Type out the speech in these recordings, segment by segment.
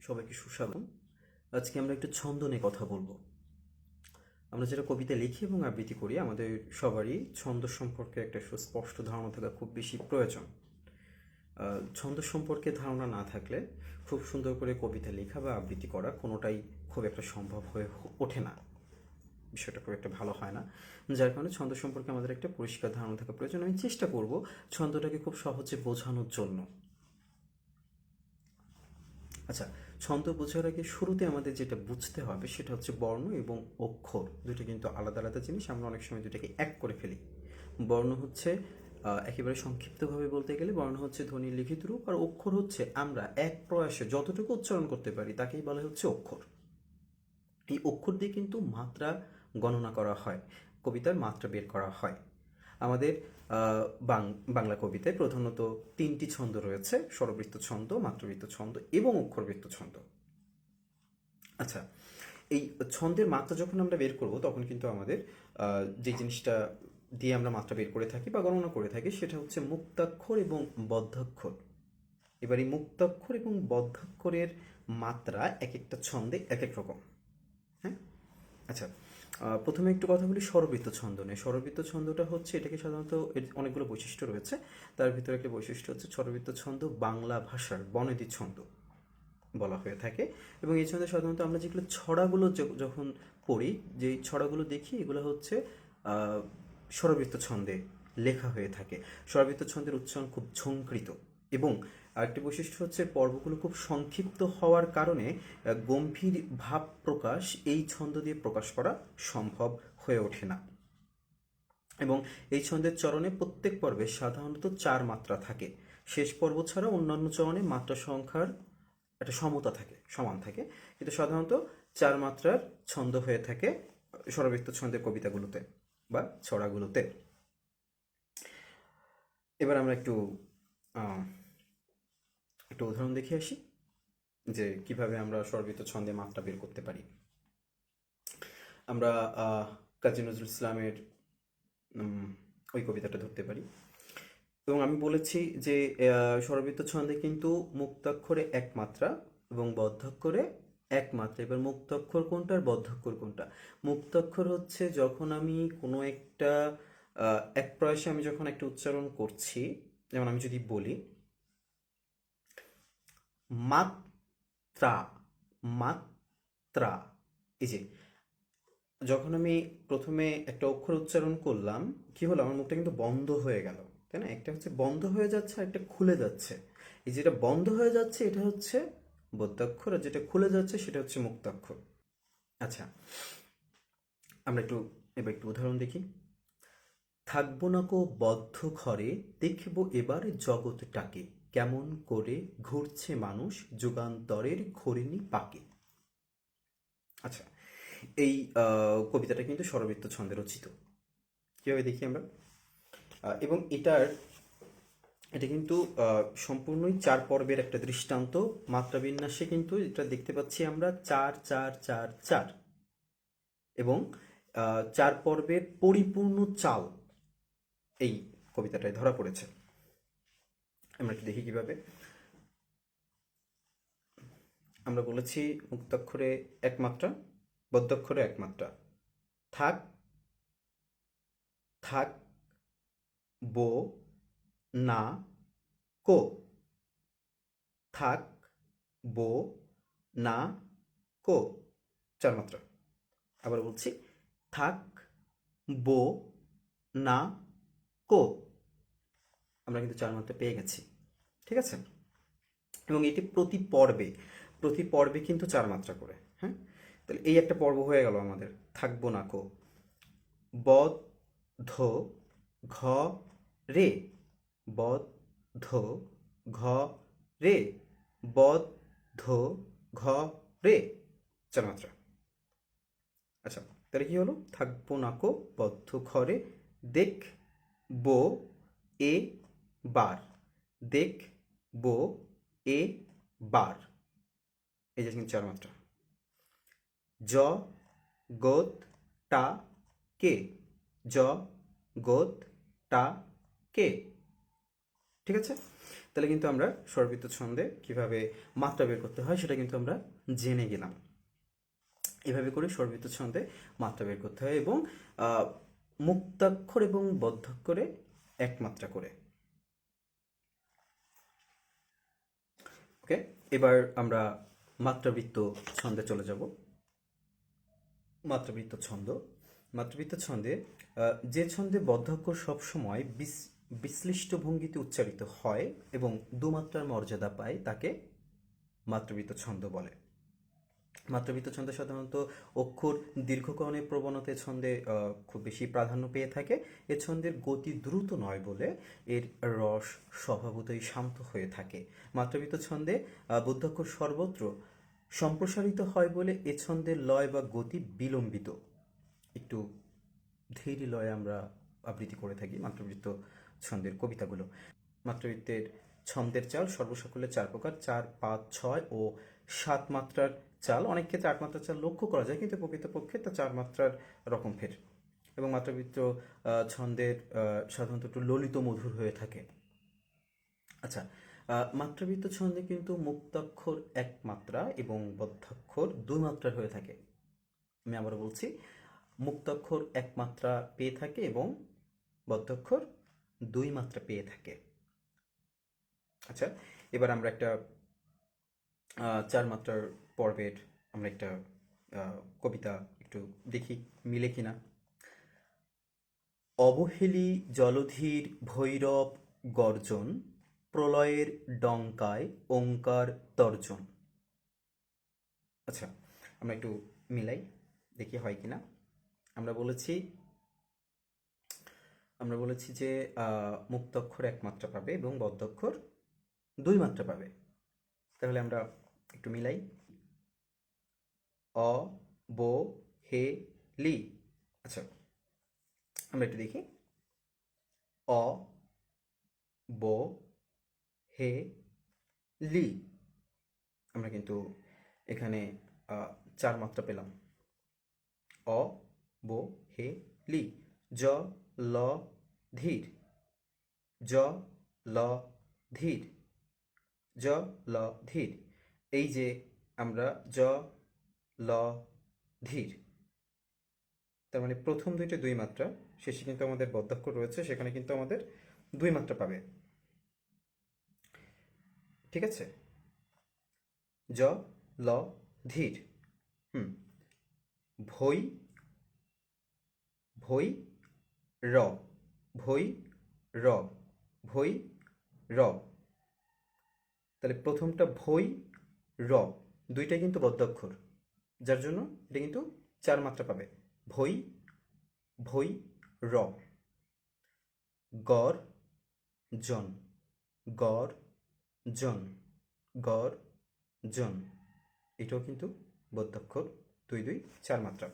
সবাইকে সুস্বাগতম। আজকে আমরা একটু ছন্দ নিয়ে কথা বলবো। আমরা যেটা কবিতা লিখি এবং আবৃত্তি করি, আমাদের সবারই ছন্দ সম্পর্কে একটা সুস্পষ্ট ধারণা থাকা খুব বেশি প্রয়োজন। ছন্দ সম্পর্কে ধারণা না থাকলে খুব সুন্দর করে কবিতা লেখা বা আবৃত্তি করা কোনোটাই খুব একটা সম্ভব হয়ে ওঠে না, বিষয়টা খুব একটা ভালো হয় না। যার কারণে ছন্দ সম্পর্কে আমাদের একটা পরিষ্কার ধারণা থাকা প্রয়োজন। আমি চেষ্টা করব ছন্দটাকে খুব সহজে বোঝানোর জন্য। আচ্ছা, ছন্দ বোঝার আগে শুরুতে আমাদের যেটা বুঝতে হবে সেটা হচ্ছে বর্ণ এবং অক্ষর। দুটো কিন্তু আলাদা আলাদা জিনিস, আমরা অনেক সময় দুটাকে এক করে ফেলি। বর্ণ হচ্ছে একেবারে সংক্ষিপ্তভাবে বলতে গেলে বর্ণ হচ্ছে ধ্বনির লিখিত রূপ, আর অক্ষর হচ্ছে আমরা এক প্রয়াসে যতটুকু উচ্চারণ করতে পারি তাকেই বলা হচ্ছে অক্ষর। এই অক্ষর দিয়ে কিন্তু মাত্রা গণনা করা হয়, কবিতার মাত্রা বের করা হয়। আমাদের বাংলা কবিতায় প্রধানত তিনটি ছন্দ রয়েছে: স্বরবৃত্ত ছন্দ, মাত্রাবৃত্ত ছন্দ এবং অক্ষরবৃত্ত ছন্দ। আচ্ছা, এই ছন্দের মাত্রা যখন আমরা বের করব তখন কিন্তু আমাদের যে জিনিসটা দিয়ে আমরা মাত্রা বের করে থাকি বা গণনা করে থাকি সেটা হচ্ছে মুক্তাক্ষর এবং বদ্ধাক্ষর। এবার এই মুক্তাক্ষর এবং বদ্ধাক্ষরের মাত্রা এক একটা ছন্দে এক এক রকম। হ্যাঁ, আচ্ছা, প্রথমে একটু কথা বলি স্বরবৃত্ত ছন্দ নিয়ে। স্বরবৃত্ত ছন্দটা হচ্ছে, এটাকে সাধারণত এর অনেকগুলো বৈশিষ্ট্য রয়েছে, তার ভিতরে একটা বৈশিষ্ট্য হচ্ছে স্বরবৃত্ত ছন্দ বাংলা ভাষার বনেদি ছন্দ বলা হয়ে থাকে। এবং এই ছন্দে সাধারণত আমরা যেগুলো ছড়াগুলো যখন পড়ি, যেই ছড়াগুলো দেখি, এগুলো হচ্ছে স্বরবৃত্ত ছন্দে লেখা হয়ে থাকে। স্বরবৃত্ত ছন্দের উচ্চারণ খুব ঝঙ্কৃত, এবং আরেকটি বৈশিষ্ট্য হচ্ছে পর্বগুলো খুব সংক্ষিপ্ত হওয়ার কারণে গম্ভীর ভাব প্রকাশ এই ছন্দ দিয়ে প্রকাশ করা সম্ভব হয়ে ওঠে না। এবং এই ছন্দের চরণে প্রত্যেক পর্বে সাধারণত 4 মাত্রা থাকে। শেষ পর্ব ছাড়া অন্যান্য চরণে মাত্রা সংখ্যার একটা সমতা থাকে, সমান থাকে, কিন্তু সাধারণত 4 মাত্রার ছন্দ হয়ে থাকে স্বরবৃত্ত ছন্দের কবিতাগুলোতে বা ছড়াগুলোতে। এবার আমরা একটু একটা উদাহরণ দেখে আসি যে কিভাবে আমরা স্বরবৃত্ত ছন্দে মাত্রা বের করতে পারি। আমরা কাজী নজরুল ইসলামের ওই কবিতাটা ধরতে পারি। এবং আমি বলেছি যে স্বরবৃত্ত ছন্দে কিন্তু মুক্তাক্ষরে এক মাত্রা এবং বদ্ধাক্ষরে এক মাত্রা। এবার মুক্তাক্ষর কোনটা আর বদ্ধাক্ষর কোনটা? মুক্তাক্ষর হচ্ছে যখন আমি কোনো একটা এক প্রয়াসে আমি যখন একটা উচ্চারণ করছি, যেমন আমি যদি বলি মাত্রা, মাত্রা, এই যে যখন আমি প্রথমে একটা অক্ষর উচ্চারণ করলাম, কি হলো, আমার মুখটা কিন্তু বন্ধ হয়ে গেল, তাই না? একটা হচ্ছে বন্ধ হয়ে যাচ্ছে আর একটা খুলে যাচ্ছে। এই যেটা বন্ধ হয়ে যাচ্ছে এটা হচ্ছে বদ্যাক্ষর, আর যেটা খুলে যাচ্ছে সেটা হচ্ছে মুক্তাক্ষর। আচ্ছা, আমরা এবার একটু উদাহরণ দেখি। থাকবো না কো বদ্ধ ঘরে, দেখবো এবারে জগৎটাকে, কেমন করে ঘুরছে মানুষ যুগান্তরের ঘোরেনি পাকে। আচ্ছা, এই কবিতাটা কিন্তু স্বরবৃত্ত ছন্দে রচিত। কীভাবে দেখি আমরা? এবং এটা কিন্তু সম্পূর্ণই 4 পর্বের একটা দৃষ্টান্ত। মাত্রাবিন্যাসে কিন্তু এটা দেখতে পাচ্ছি আমরা 4-4-4-4, এবং 4 পর্বের পরিপূর্ণ চাল এই কবিতাটায় ধরা পড়েছে। আমরা একটু দেখি কিভাবে। আমরা বলেছি মুক্তাক্ষরে এক মাত্রা, বদ্যাক্ষরে এক মাত্রা। থাক, থাক, বো, না, কো। থাক, বো, না, কো, 4 মাত্রা। আবার বলছি, থাক, বো, না, কো। আমরা কিন্তু 4 মাত্রা পেয়ে গেছি, ঠিক আছে? এবং এটি প্রতি পর্বে কিন্তু 4 মাত্রা করে। হ্যাঁ, তাহলে এই একটা পর্ব হয়ে গেল আমাদের। থাকবো না কো, বদ, ধো, ঘ, রে, বদ, ধো, ঘ, রে, বদ, ধো, ঘ, রে, 4 মাত্রা। আচ্ছা, তাহলে কি হলো? থাকবো না কো, বদ্ধ ঘরে, দেখ, বো, এ, বার, দেখ, বো, এ, বার, এই যে কিন্তু 4 মাত্রা। জ, গোদ, টা, কে, জ, গোদ, টা, কে, ঠিক আছে? তাহলে কিন্তু আমরা স্বরবৃত্ত ছন্দে কিভাবে মাত্রা বের করতে হয় সেটা কিন্তু আমরা জেনে গেলাম। এভাবে করে স্বরবৃত্ত ছন্দে মাত্রা বের করতে হয় এবং মুক্তাক্ষর এবং বদ্ধাক্ষরে এক মাত্রা করে। ওকে, এবার আমরা মাত্রাবৃত্ত ছন্দে চলে যাব। মাত্রাবৃত্ত ছন্দ, মাত্রাবৃত্ত ছন্দে যে ছন্দে বদ্ধাক্ষর সবসময় বিশ্লিষ্ট ভঙ্গিতে উচ্চারিত হয় এবং দুমাত্রার মর্যাদা পায় তাকে মাত্রাবৃত্ত ছন্দ বলে। মাত্রাবৃত্ত ছন্দে সাধারণত অক্ষর দীর্ঘকরণের প্রবণতায় ছন্দে খুব বেশি প্রাধান্য পেয়ে থাকে। এ ছন্দের গতি দ্রুত নয় বলে এর রস স্বভাবতই শান্ত হয়ে থাকে। মাত্রাবৃত্ত ছন্দে বদ্ধাক্ষর সর্বত্র সম্প্রসারিত হয় বলে এ ছন্দের লয় বা গতি বিলম্বিত, একটু ধীর লয়ে আমরা আবৃত্তি করে থাকি মাত্রাবৃত্ত ছন্দের কবিতাগুলো। মাত্রাবৃত্তের ছন্দের চাল সর্বসকলে 4 প্রকার: 4, 5, 6 ও 7 মাত্রার চাল। অনেক ক্ষেত্রে 8 মাত্রার চাল লক্ষ্য করা যায়, কিন্তু প্রকৃতপক্ষে তা 4 মাত্রার রকম ফের। এবং মাত্রাবৃত্ত ছন্দের সাধারণত একটু ললিত মধুর হয়ে থাকে। আচ্ছা, মাত্রাবৃত্ত ছন্দে কিন্তু মুক্তাক্ষর 1 মাত্রা এবং বদ্ধাক্ষর 2 মাত্রার হয়ে থাকে। আমি আবার বলছি, মুক্তাক্ষর 1 মাত্রা পেয়ে থাকে এবং বদ্ধাক্ষর 2 মাত্রা পেয়ে থাকে। আচ্ছা, এবার আমরা একটা 4 মাত্রার পর্বের আমরা একটা কবিতা একটু দেখি মিলে কিনা। অবহেলী জলধির ভৈরব গর্জন, প্রলয়ের ডঙ্কায় ওঙ্কার তর্জন। আচ্ছা, আমরা একটু মিলাই দেখি হয় কিনা। আমরা বলেছি যে মুক্তাক্ষর 1 মাত্রা পাবে এবং বদ্ধাক্ষর 2 মাত্রা পাবে। তাহলে আমরা একটু মিলাই। অ বো হে লি। আচ্ছা, আমরা একটু দেখি। অ বো হে লি। আমরা কিন্তু এখানে 4 মাত্রা পেলাম। অ বো হে লি। জ ল ধীর, জ ল ধীর, জ ল ধীর। এই যে আমরা জ ল ধীর, তার মানে প্রথম দুইটা 2 মাত্রা, শেষে কিন্তু আমাদের বদ্ধাক্ষর রয়েছে, সেখানে কিন্তু আমাদের 2 মাত্রা পাবে। ঠিক আছে, জ ল ধীর। ভৈ ভৈ র, ভৈ র, ভৈ র। তাহলে প্রথমটা ভৈ র, দুইটাই কিন্তু বদ্ধাক্ষর, যার জন্য এটা কিন্তু 4 মাত্রা পাবে। ভৈ ভৈ র। গর জন, গর জন, গর জন। এটাও কিন্তু বদ্ধাক্ষর, 2 2 4 মাত্রা।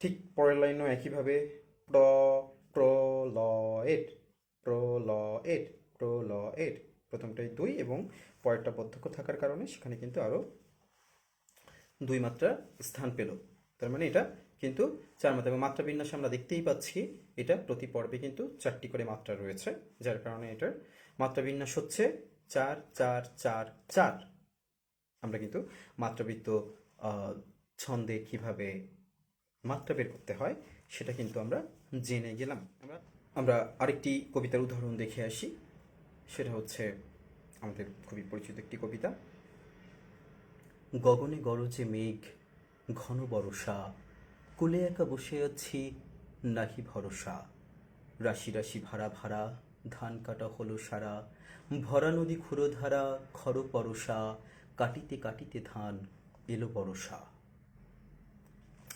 ঠিক পরের লাইনও একইভাবে প্র প্রলয়ের, প্রলয়ের, প্রলয়ের। প্রথমটাই 2 এবং পরেরটা বদ্ধাক্ষর থাকার কারণে সেখানে কিন্তু আরও 2 মাত্রা স্থান পেল। তার মানে এটা কিন্তু 4 মাত্রা। এবং মাত্রা বিন্যাসে আমরা দেখতেই পাচ্ছি এটা প্রতি পর্বে কিন্তু 4টি করে মাত্রা রয়েছে, যার কারণে এটার মাত্রা বিন্যাস হচ্ছে 4 4 4 4। আমরা কিন্তু মাত্রাবৃত্ত ছন্দে কিভাবে মাত্রা বের করতে হয় সেটা কিন্তু আমরা জেনে গেলাম। আমরা আরেকটি কবিতার উদাহরণ দেখে আসি। সেটা হচ্ছে আমাদের খুবই পরিচিত একটি কবিতা। গগনে গরজে মেঘ, ঘন বরষা, কুলে একা বসে আছি নাহি ভরসা। রাশি রাশি ভাড়া ভাড়া, ধান কাটা হলো সারা, ভরা নদী ক্ষুরধারা, খর পরশা, কাটিতে কাটিতে ধান এলো বরষা।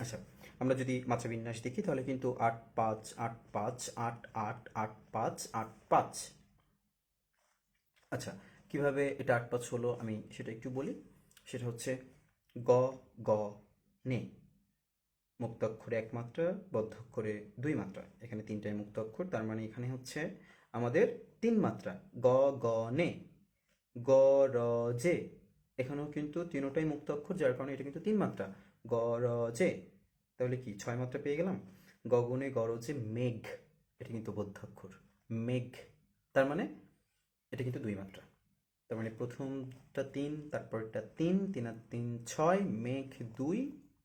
আচ্ছা, আমরা যদি মাত্রা বিন্যাস দেখি তাহলে কিন্তু 8 5 8 5 8 8 8 5 8 5। আচ্ছা, কিভাবে এটা 8 5 হলো আমি সেটা একটু বলি। সেটা হচ্ছে গ গ নে, মুক্তাক্ষরে 1 মাত্রা, বদ্ধাক্ষরে 2 মাত্রা। এখানে 3টাই মুক্তাক্ষর, তার মানে এখানে হচ্ছে আমাদের 3 মাত্রা। গ গ নে, গ র জে, এখানেও কিন্তু 3টাই মুক্তাক্ষর, যার কারণে এটা কিন্তু 3 মাত্রা। গ র জে, তাহলে কি 6 মাত্রা পেয়ে গেলাম। গগনে গরজে মেঘ, এটা কিন্তু বদ্ধাক্ষর, মেঘ। তার মানে এটা কিন্তু দুই মাত্রা। তার মানে প্রথমটা 3, তারপরটা 3, 3 আর 3 6, মেঘ 2,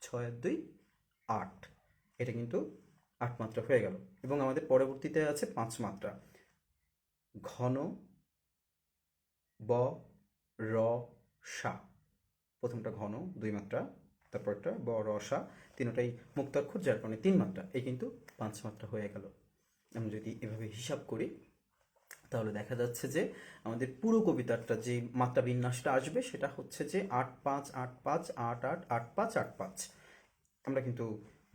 6 আর 2 8। এটা কিন্তু 8 মাত্রা হয়ে গেল। এবং আমাদের পরবর্তীতে আছে 5 মাত্রা। ঘন, ব, র, সা। প্রথমটা ঘন 2 মাত্রা, তারপরটা ব, র, সা, তিনটাই মুক্তাক্ষর, যার কারণে 3 মাত্রা। এই কিন্তু 5 মাত্রা হয়ে গেল। আমি যদি এভাবে হিসাব করি তাহলে দেখা যাচ্ছে যে আমাদের পুরো কবিতাটা যে মাত্রা বিন্যাসটা আসবে সেটা হচ্ছে যে 8-5 8-5 8-8 8-5 8-5। আমরা কিন্তু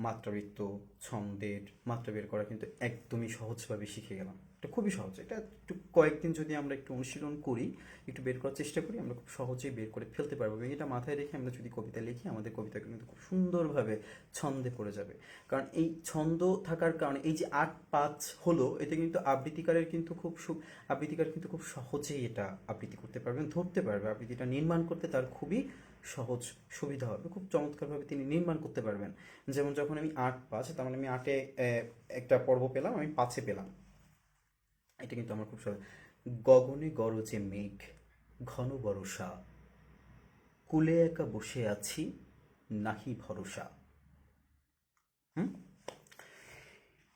মাত্রাবৃত্ত, ছন্দের মাত্রা বের করা কিন্তু একদমই সহজভাবে শিখে গেলাম। এটা খুবই সহজ। এটা একটু কয়েকদিন যদি আমরা একটু অনুশীলন করি, একটু বের করার চেষ্টা করি, আমরা খুব সহজেই বের করে ফেলতে পারবো। এবং এটা মাথায় রেখে আমরা যদি কবিতা লিখি, আমাদের কবিতা কিন্তু খুব সুন্দরভাবে ছন্দে পড়ে যাবে। কারণ এই ছন্দ থাকার কারণে এই যে 8-5 হলো, এতে কিন্তু আবৃত্তিকারের কিন্তু আবৃত্তিকার কিন্তু খুব সহজেই এটা আবৃত্তি করতে পারবেন, ধরতে পারবে। আবৃত্তিটা নির্মাণ করতে তার খুবই সহজ সুবিধা হবে, খুব চমৎকারভাবে তিনি নির্মাণ করতে পারবেন। যেমন যখন আমি 8-5, তার মানে আমি 8-এ একটা পর্ব পেলাম, আমি 5-এ পেলাম। এটা কিন্তু আমার খুব সহজ। গগনে গরজে মেঘ, ঘন বরষা, কুলে একা বসে আছি, নাহি ভরসা। হুম,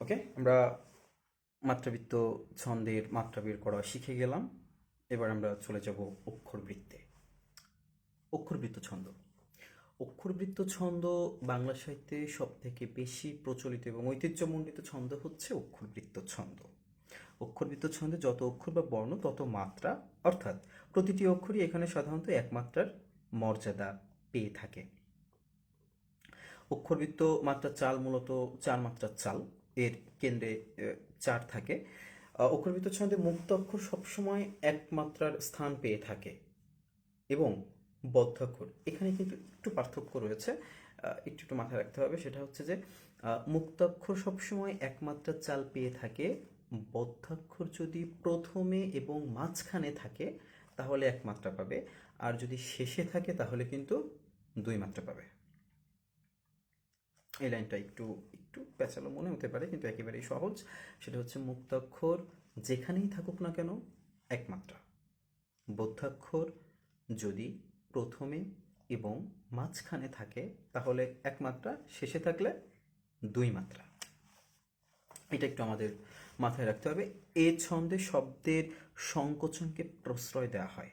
ওকে, আমরা মাত্রাবৃত্ত ছন্দের মাত্রা বের করা শিখে গেলাম। এবার আমরা চলে যাব অক্ষরবৃত্তে। অক্ষরবৃত্ত ছন্দ। অক্ষরবৃত্ত ছন্দ বাংলা সাহিত্যে সব থেকে বেশি প্রচলিত এবং ঐতিহ্যমণ্ডিত ছন্দ হচ্ছে অক্ষরবৃত্ত ছন্দ। অক্ষরবৃত্ত ছন্দে যত অক্ষর বা বর্ণ তত মাত্রা, অর্থাৎ প্রতিটি অক্ষরই এখানে সাধারণত এক মাত্রার মর্যাদা পেয়ে থাকে। অক্ষরবৃত্ত মাত্রার চাল মূলত 4 মাত্রার চাল, এর কেন্দ্রে 4 থাকে। অক্ষরবৃত্ত ছন্দে মুক্ত অক্ষর সবসময় এক মাত্রার স্থান পেয়ে থাকে এবং বদ্ধাক্ষর এখানে কিন্তু একটু পার্থক্য রয়েছে, একটু একটু মাথায় রাখতে হবে। সেটা হচ্ছে যে মুক্তাক্ষর সবসময় একমাত্রার চাল পেয়ে থাকে, বদ্ধাক্ষর যদি প্রথমে এবং মাঝখানে থাকে তাহলে এক মাত্রা পাবে, আর যদি শেষে থাকে তাহলে কিন্তু 2 মাত্রা পাবে। এই লাইনটা একটু একটু প্যাচালো মনে হতে পারে, কিন্তু একেবারেই সহজ। সেটা হচ্ছে মুক্তাক্ষর যেখানেই থাকুক না কেন এক মাত্রা, বদ্ধাক্ষর যদি প্রথমে এবং মাঝখানে থাকে তাহলে এক মাত্রা, শেষে থাকলে 2 মাত্রা। এটা একটু আমাদের মাথায় রাখতে হবে। এ ছন্দে শব্দের সংকোচনকে প্রশ্রয় দেওয়া হয়।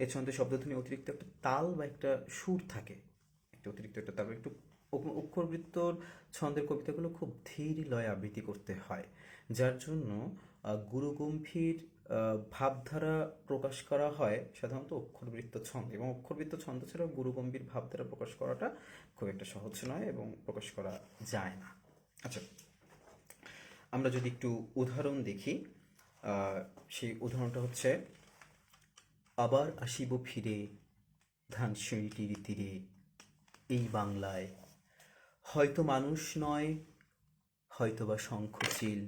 এ ছন্দে শব্দধ্বনি অতিরিক্ত একটা তাল বা একটা সুর থাকে, একটা অতিরিক্ত একটা, তারপর একটু অক্ষরবৃত্তর ছন্দের কবিতাগুলো খুব ধীর লয়ে আবৃত্তি করতে হয়, যার জন্য গুরুগম্ভীর ভাবধারা প্রকাশ করা হয় সাধারণত অক্ষরবৃত্ত ছন্দ। এবং অক্ষরবৃত্ত ছন্দ ছাড়াও গুরুগম্ভীর ভাবধারা প্রকাশ করাটা খুব একটা সহজ নয় এবং প্রকাশ করা যায় না। আচ্ছা, আমরা যদি একটু উদাহরণ দেখি, সেই উদাহরণটা হচ্ছে, আবার আসিব ফিরে ধানসিঁড়িটির তীরে, এই বাংলায় হয়তো মানুষ নয়, হয়তো বা শঙ্খচিল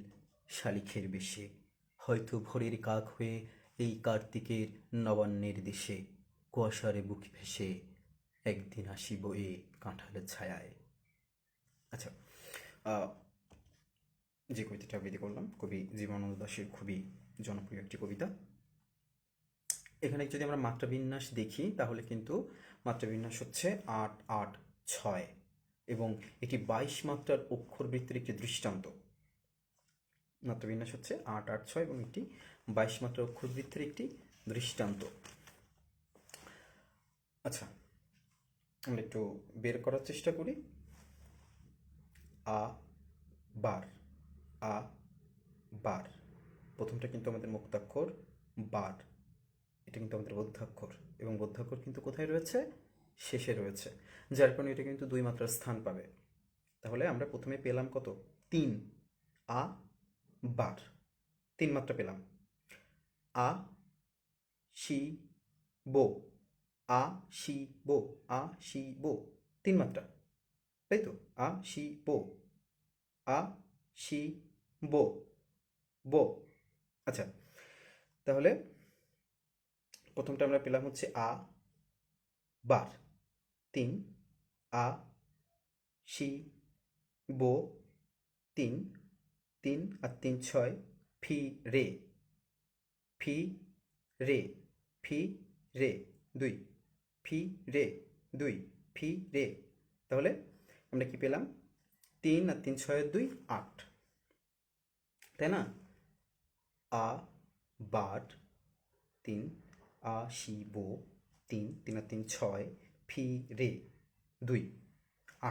শালিখের বেশে, হয়তো ভোরের কাক হয়ে এই কার্তিকের নবান্নের দেশে, কুয়াশারে বুক ভেসে একদিন আসিব এ কাঁঠালের ছায়ায়। আচ্ছা, যে কবিতাটা আবৃত্তি করলাম কবি জীবনানন্দ দাশের খুবই জনপ্রিয় একটি কবিতা। এখানে যদি আমরা মাত্রাবিন্যাস দেখি তাহলে কিন্তু মাত্রাবিন্যাস হচ্ছে 8-8-6 এবং এটি 22 মাত্রার অক্ষরবৃত্তের একটি দৃষ্টান্ত। মাত্রাবিন্যাস হচ্ছে 8-8-6 এবং একটি 22 মাত্রার অক্ষরবৃত্তের একটি দৃষ্টান্ত। আচ্ছা, আমরা একটু বের করার চেষ্টা করি। আ বার, আ বার, প্রথমটা কিন্তু আমাদের মুক্তাক্ষর বার, এটা কিন্তু আমাদের বদ্ধাক্ষর, এবং বদ্ধাক্ষর কিন্তু কোথায় রয়েছে? শেষে রয়েছে, যার কারণে এটা কিন্তু 2 মাত্রার স্থান পাবে। তাহলে আমরা প্রথমে পেলাম কত? 3, আ বার, 3 মাত্রা পেলাম। আ শি বো, আ শি বো, আ শি বো, 3 মাত্রা, তাই তো? আ শি বো, আ শি বো, বো। আচ্ছা, তাহলে প্রথমটা আমরা পেলাম হচ্ছে আ বার, 3, আ শি বো, 3, 3 আর 3 6, ফি রে, ফি রে, ফি রে, 2, ফি রে, 2, ফি রে। তাহলে আমরা কি পেলাম? 3 আর 3 6 2 8, তাই না? আ বাট 3, আসিব 3, 3 আর 3 6, ফি রে 2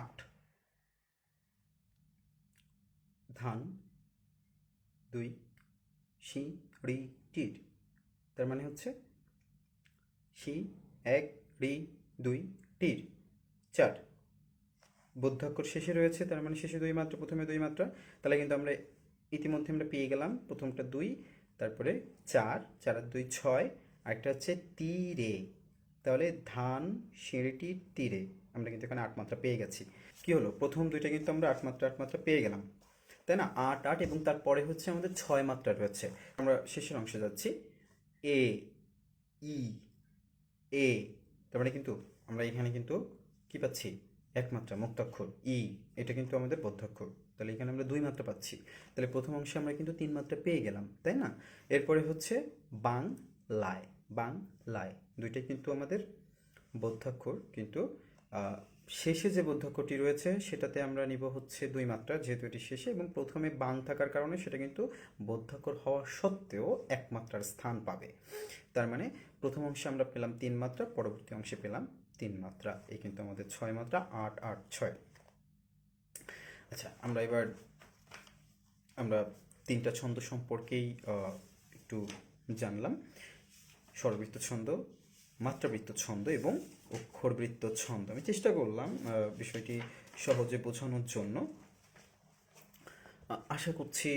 8, ধান 2, সিঁড়িটির, তার মানে হচ্ছে সি 1 রি 2 টির 4, বৌদ্ধাক্ষর শেষে রয়েছে, তার মানে শেষে 2 মাত্রা, প্রথমে 2 মাত্রা। তাহলে কিন্তু আমরা ইতিমধ্যে আমরা পেয়ে গেলাম প্রথমটা 2, তারপরে 4, 4 আর 2 6, আরেকটা হচ্ছে তীরে। তাহলে ধান সিঁড়িটির তীরে, আমরা কিন্তু এখানে 8 মাত্রা পেয়ে গেছি। কি হলো, প্রথম দুইটা কিন্তু আমরা 8 মাত্রা 8 মাত্রা পেয়ে গেলাম, তাই না? 8 8 এবং তারপরে হচ্ছে আমাদের 6 মাত্রা রয়েছে। আমরা শেষের অংশে যাচ্ছি। এ ই এ, তার মানে কিন্তু আমরা এখানে কিন্তু কি পাচ্ছি? একমাত্রা মুক্তাক্ষর ই, এটা কিন্তু আমাদের বদ্ধাক্ষর। তাহলে এখানে আমরা 2 মাত্রা পাচ্ছি। তাহলে প্রথম অংশে আমরা কিন্তু 3 মাত্রা পেয়ে গেলাম, তাই না? এরপরে হচ্ছে বাংলায়, বাংলায় দুইটাই কিন্তু আমাদের বদ্ধাক্ষর, কিন্তু শেষে যে বদ্ধাক্ষরটি রয়েছে সেটাতে আমরা নিব হচ্ছে 2 মাত্রা, যেহেতু এটি শেষে, এবং প্রথমে বাং থাকার কারণে সেটা কিন্তু বদ্ধাক্ষর হওয়া সত্ত্বেও 1 মাত্রার স্থান পাবে। তার মানে প্রথম অংশে আমরা পেলাম 3 মাত্রা, পরবর্তী অংশে পেলাম 3 মাত্রা। এই কিন্তু আমাদের 6 মাত্রা, 8 8 6। আচ্ছা, আমরা 3টা ছন্দ সম্পর্কেই একটু জানলাম। স্বরবৃত্ত ছন্দ, মাত্রাবৃত্ত ছন্দ এবং অক্ষরবৃত্ত ছন্দ। আমি চেষ্টা করলাম বিষয়টি সহজে বোঝানোর জন্য। আশা করছি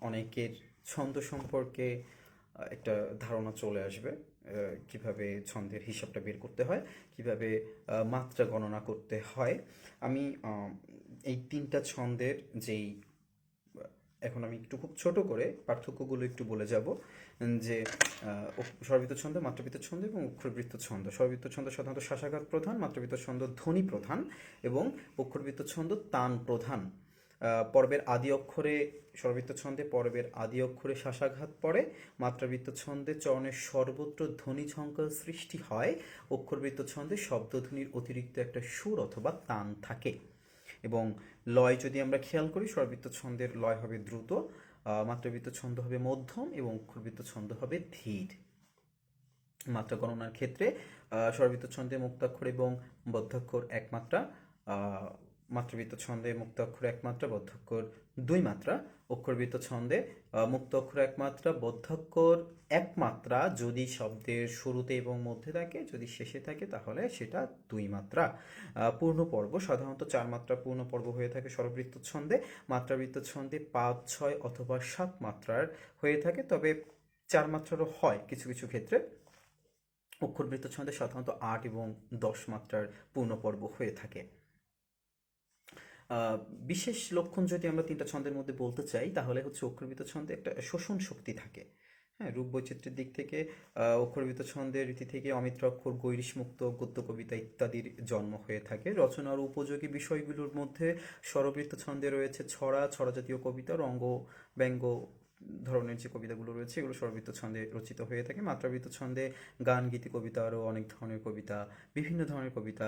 অনেকের ছন্দ সম্পর্কে একটা ধারণা চলে আসবে, কিভাবে ছন্দের হিসাবটা বের করতে হয়, কিভাবে মাত্রা গণনা করতে হয়। আমি এই 3টা ছন্দের যেই, এখন আমি একটু খুব ছোট করে পার্থক্যগুলো একটু বলে যাব, যে স্বরবৃত্ত ছন্দ, মাত্রাবৃত্ত ছন্দ এবং অক্ষরবৃত্ত ছন্দ। স্বরবৃত্ত ছন্দ সাধারণত শাসাঘাত প্রধান, মাত্রাবৃত্ত ছন্দ ধ্বনি প্রধান এবং অক্ষরবৃত্ত ছন্দ তান প্রধান। পর্বের আদি অক্ষরে, স্বরবৃত্ত ছন্দে পর্বের আদি অক্ষরে শাসাঘাত পড়ে, মাত্রাবৃত্ত ছন্দে চরণের সর্বত্র ধ্বনি ঝঙ্কার সৃষ্টি হয়, অক্ষরবৃত্ত ছন্দে শব্দধ্বনির অতিরিক্ত একটা সুর অথবা তান থাকে। এবং লয় যদি আমরা খেয়াল করি, স্বরবৃত্ত ছন্দের লয় হবে দ্রুত, মাত্রাবৃত্ত ছন্দ হবে মধ্যম এবং অক্ষরবৃত্ত ছন্দ হবে ধীর। মাত্রা গণনার ক্ষেত্রে স্বরবৃত্ত ছন্দে মুক্তাক্ষর এবং বদ্ধাক্ষর 1 মাত্রা, মাত্রাবৃত্ত ছন্দে মুক্তাক্ষর 1 মাত্রা, বদ্ধাক্ষর 2 মাত্রা, অক্ষরবৃত্ত ছন্দে মুক্ত অক্ষর 1 মাত্রা, বদ্ধাক্ষর 1 মাত্রা যদি শব্দের শুরুতে এবং মধ্যে থাকে, যদি শেষে থাকে তাহলে সেটা 2 মাত্রা। পূর্ণ পর্ব সাধারণত 4 মাত্রা পূর্ণ পর্ব হয়ে থাকে স্বরবৃত্ত ছন্দে, মাত্রাবৃত্ত ছন্দে 5 6 অথবা 7 মাত্রার হয়ে থাকে, তবে 4 মাত্রারও হয় কিছু কিছু ক্ষেত্রে। অক্ষরবৃত্ত ছন্দে সাধারণত 8 এবং 10 মাত্রার পূর্ণ পর্ব হয়ে থাকে। বিশেষ লক্ষণ যদি আমরা 3টা ছন্দের মধ্যে বলতে চাই, তাহলে হচ্ছে অক্ষরবৃত্ত ছন্দে একটা শোষণ শক্তি থাকে। হ্যাঁ, রূপ বৈচিত্র্যের দিক থেকে অক্ষরবৃত্ত ছন্দের রীতি থেকে অমিত্র অক্ষর, গৈরিশমুক্ত, গদ্য কবিতা ইত্যাদির জন্ম হয়ে থাকে। রচনার উপযোগী বিষয়গুলোর মধ্যে স্বরবৃত্ত ছন্দে রয়েছে ছড়া, ছড়া জাতীয় কবিতা, রঙ্গ, ব্যঙ্গ ধরনের যে কবিতাগুলো রয়েছে এগুলো স্বরবৃত্ত ছন্দে রচিত হয়ে থাকে। মাত্রাবৃত্ত ছন্দে গান, গীতি, কবিতা, আরও অনেক ধরনের কবিতা, বিভিন্ন ধরনের কবিতা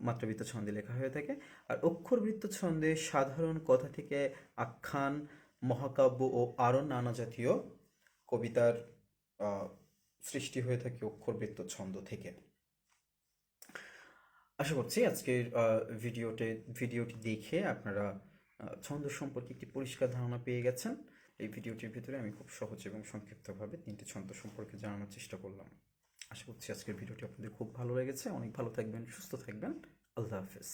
মাত্রাবৃত্ত ছন্দে লেখা হয়ে থাকে। আর অক্ষরবৃত্ত ছন্দে সাধারণ কথা থেকে আখ্যান, মহাকাব্য ও আরও নানা জাতীয় কবিতার সৃষ্টি হয়ে থাকে অক্ষরবৃত্ত ছন্দ থেকে। আশা করছি আজকের ভিডিওটি দেখে আপনারা ছন্দ সম্পর্কে একটি পরিষ্কার ধারণা পেয়ে গেছেন। এই ভিডিওটির ভিতরে আমি খুব সহজ এবং সংক্ষিপ্তভাবে 3টি ছন্দ সম্পর্কে জানানোর চেষ্টা করলাম। আশা করছি আজকের ভিডিওটি আপনাদের খুব ভালো লেগেছে। অনেক ভালো থাকবেন, সুস্থ থাকবেন। আল্লাহ হাফেজ।